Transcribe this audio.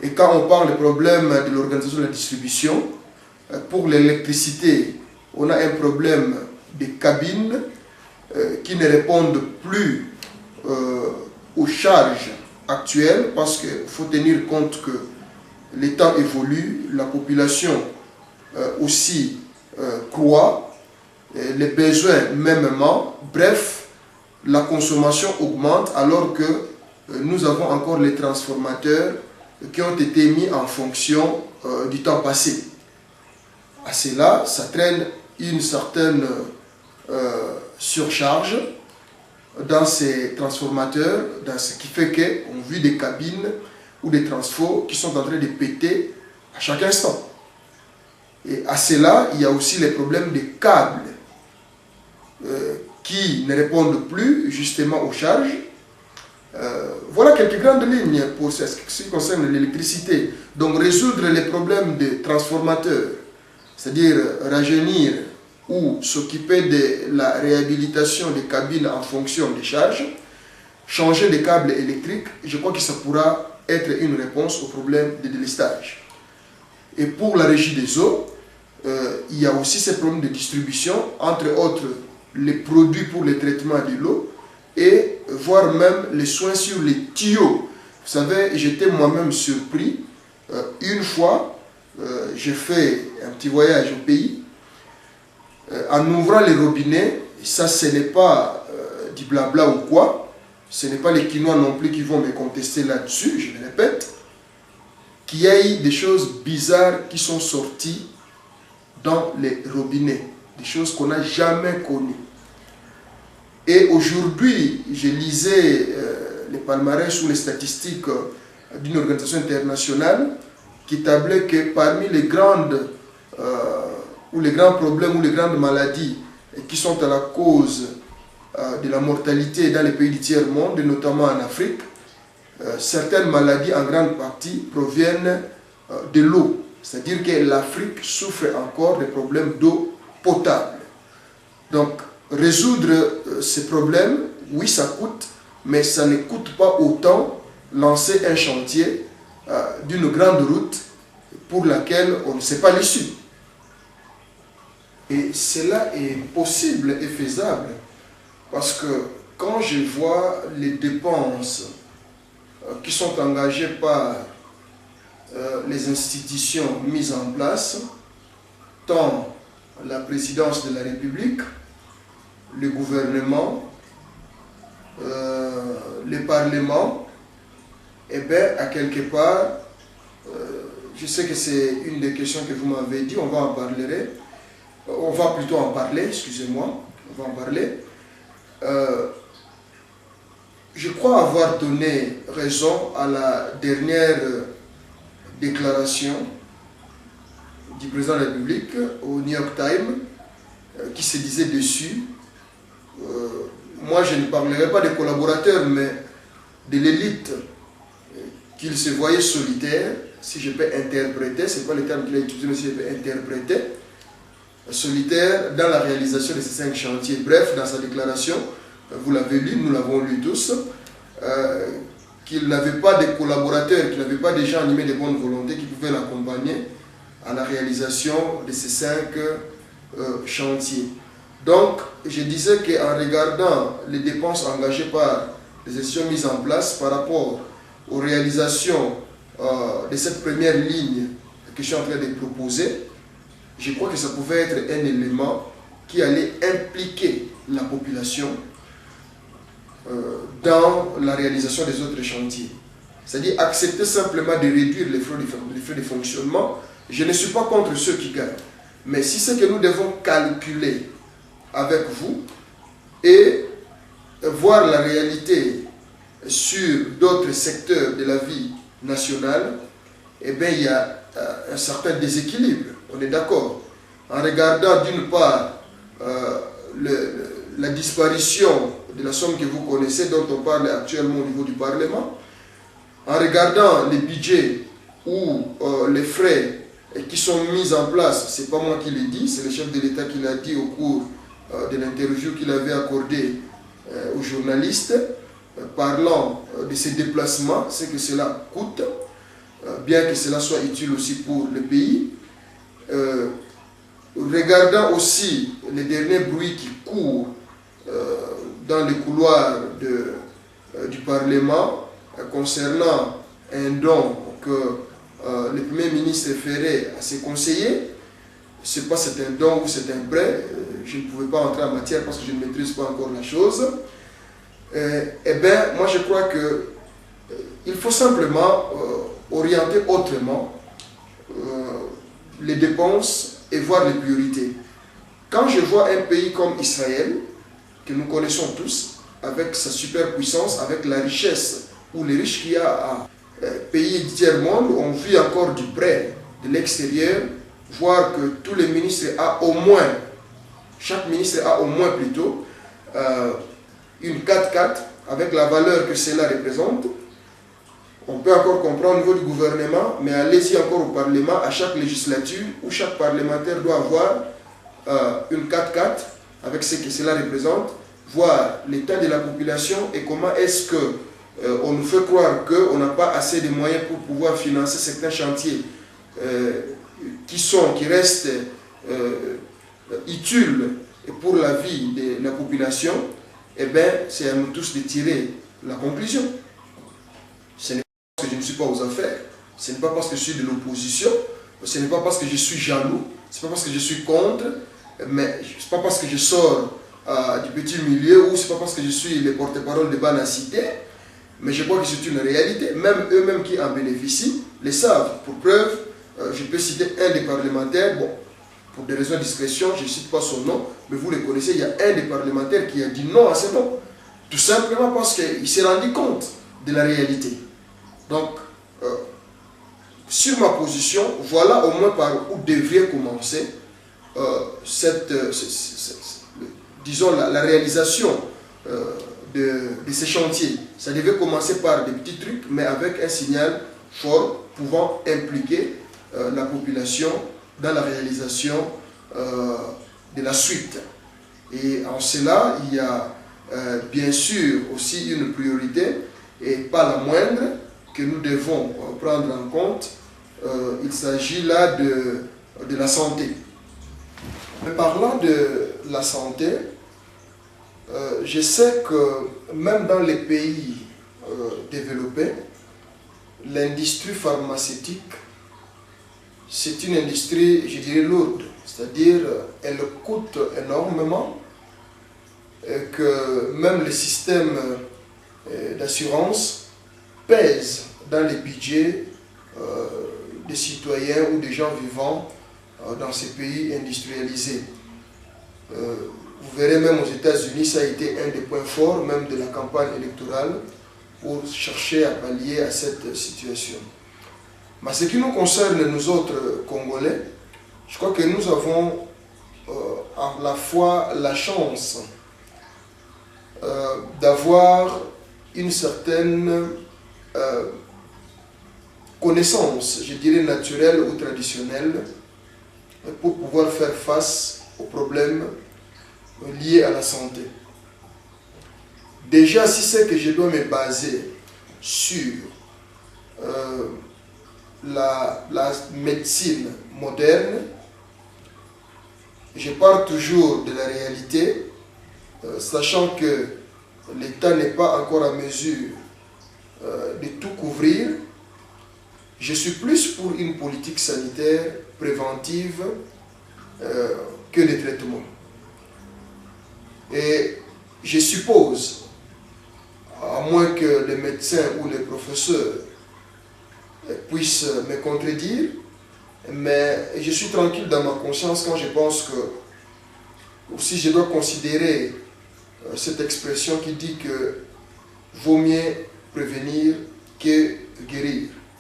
Et quand on parle des problèmes de l'organisation de la distribution, pour l'électricité, on a un problème des cabines qui ne répondent plus aux charges actuelles, parce qu'il faut tenir compte que les temps évoluent, la population aussi croît, les besoins mêmement, bref, la consommation augmente alors que nous avons encore les transformateurs qui ont été mis en fonction du temps passé. À cela, ça traîne une certaine surcharge dans ces transformateurs, dans ce qui fait qu'on vit des cabines ou des transfos qui sont en train de péter à chaque instant. Et à cela, il y a aussi les problèmes des câbles qui ne répondent plus justement aux charges. Voilà quelques grandes lignes pour ce qui concerne l'électricité. Donc résoudre les problèmes des transformateurs, c'est-à-dire rajeunir ou s'occuper de la réhabilitation des cabines en fonction des charges, changer des câbles électriques, je crois que ça pourra être une réponse au problème de délestage. Et pour la régie des eaux, il y a aussi ces problèmes de distribution, entre autres les produits pour le traitement de l'eau et voire même les soins sur les tuyaux. Vous savez, j'étais moi-même surpris. Une fois, j'ai fait un petit voyage au pays. En ouvrant les robinets, ça ce n'est pas du blabla ou quoi, ce n'est pas les Quinois non plus qui vont me contester là-dessus, je le répète, qu'il y a eu des choses bizarres qui sont sorties dans les robinets, des choses qu'on n'a jamais connues. Et aujourd'hui, je lisais les palmarès ou les statistiques d'une organisation internationale qui tablait que parmi les grandes ou les grands problèmes ou les grandes maladies qui sont à la cause de la mortalité dans les pays du tiers-monde, notamment en Afrique, certaines maladies en grande partie proviennent de l'eau. C'est-à-dire que l'Afrique souffre encore des problèmes d'eau potable. Donc, résoudre ces problèmes, oui, ça coûte, mais ça ne coûte pas autant lancer un chantier d'une grande route pour laquelle on ne sait pas l'issue. Et cela est possible et faisable parce que quand je vois les dépenses qui sont engagées par les institutions mises en place, tant la présidence de la République, le gouvernement, le Parlement, et bien à quelque part, je sais que c'est une des questions que vous m'avez dit, on va en parler. On va plutôt en parler, excusez-moi, on va en parler. Je crois avoir donné raison à la dernière déclaration du président de la République au New York Times qui se disait dessus. Moi, je ne parlerai pas des collaborateurs, mais de l'élite qu'il se voyait solitaire, si je peux interpréter, ce n'est pas le terme qu'il a utilisé, mais si je peux interpréter, solitaire dans la réalisation de ces 5 chantiers. Bref, dans sa déclaration, vous l'avez lu, nous l'avons lu tous, qu'il n'avait pas de collaborateurs, qu'il n'avait pas de gens animés de bonne volonté qui pouvaient l'accompagner à la réalisation de ces 5 chantiers. Donc, je disais qu'en regardant les dépenses engagées par les institutions mises en place par rapport aux réalisations de cette première ligne que je suis en train de proposer, je crois que ça pouvait être un élément qui allait impliquer la population dans la réalisation des autres chantiers. C'est-à-dire accepter simplement de réduire les frais de fonctionnement. Je ne suis pas contre ceux qui gagnent. Mais si c'est que nous devons calculer avec vous et voir la réalité sur d'autres secteurs de la vie nationale, eh bien, il y a un certain déséquilibre. On est d'accord. En regardant d'une part la disparition de la somme que vous connaissez, dont on parle actuellement au niveau du Parlement, en regardant les budgets ou les frais qui sont mis en place, ce n'est pas moi qui l'ai dit, c'est le chef de l'État qui l'a dit au cours de l'interview qu'il avait accordée aux journalistes, parlant de ces déplacements, c'est que cela coûte. bien que cela soit utile aussi pour le pays. Regardant aussi les derniers bruits qui courent dans les couloirs du Parlement concernant un don que le Premier ministre ferait à ses conseillers, je ne sais pas si c'est un don ou c'est un prêt, je ne pouvais pas entrer en matière parce que je ne maîtrise pas encore la chose. Eh bien, moi je crois que il faut simplement orienter autrement les dépenses et voir les priorités. Quand je vois un pays comme Israël, que nous connaissons tous, avec sa superpuissance, avec la richesse ou les riches qu'il y a à pays du tiers-monde, on vit encore du prêt de l'extérieur, voir que tous les ministres a au moins, chaque ministre a au moins plutôt, une 4x4 avec la valeur que cela représente. On peut encore comprendre au niveau du gouvernement, mais allez-y encore au Parlement, à chaque législature, où chaque parlementaire doit avoir une 4x4 avec ce que cela représente, voir l'état de la population et comment est-ce qu'on nous fait croire qu'on n'a pas assez de moyens pour pouvoir financer certains chantiers qui restent utiles pour la vie de la population. Eh bien, c'est à nous tous de tirer la conclusion. Ce n'est pas parce que je ne suis pas aux affaires, ce n'est pas parce que je suis de l'opposition, ce n'est pas parce que je suis jaloux, ce n'est pas parce que je suis contre, mais ce n'est pas parce que je sors du petit milieu ou ce n'est pas parce que je suis le porte-parole de Bana Cité, mais je crois que c'est une réalité. Même eux-mêmes qui en bénéficient le savent. Pour preuve, je peux citer un des parlementaires, bon, pour des raisons de discrétion, je ne cite pas son nom, mais vous le connaissez, il y a un des parlementaires qui a dit non à ce nom. Tout simplement parce qu'il s'est rendu compte de la réalité. Donc, sur ma position, voilà au moins par où devrait commencer disons la réalisation de ces chantiers. Ça devait commencer par des petits trucs, mais avec un signal fort pouvant impliquer la population dans la réalisation de la suite. Et en cela, il y a bien sûr aussi une priorité, et pas la moindre, que nous devons prendre en compte. Il s'agit là de la santé. Mais parlant de la santé, je sais que même dans les pays développés, l'industrie pharmaceutique, c'est une industrie, je dirais, lourde. C'est-à-dire, elle coûte énormément et que même le système d'assurance pèse dans les budgets des citoyens ou des gens vivant dans ces pays industrialisés. Vous verrez même aux États-Unis, ça a été un des points forts même de la campagne électorale pour chercher à pallier à cette situation. Mais ce qui nous concerne, nous autres Congolais, je crois que nous avons à la fois la chance d'avoir une certaine connaissance, je dirais naturelle ou traditionnelle, pour pouvoir faire face aux problèmes liés à la santé. Déjà, si c'est que je dois me baser sur la médecine moderne, je pars toujours de la réalité, sachant que l'État n'est pas encore en mesure de tout couvrir. Je suis plus pour une politique sanitaire préventive que de traitement. Et je suppose, à moins que les médecins ou les professeurs puissent me contredire, mais je suis tranquille dans ma conscience quand je pense que, ou si je dois considérer cette expression qui dit que vaut mieux prévenir que guérir.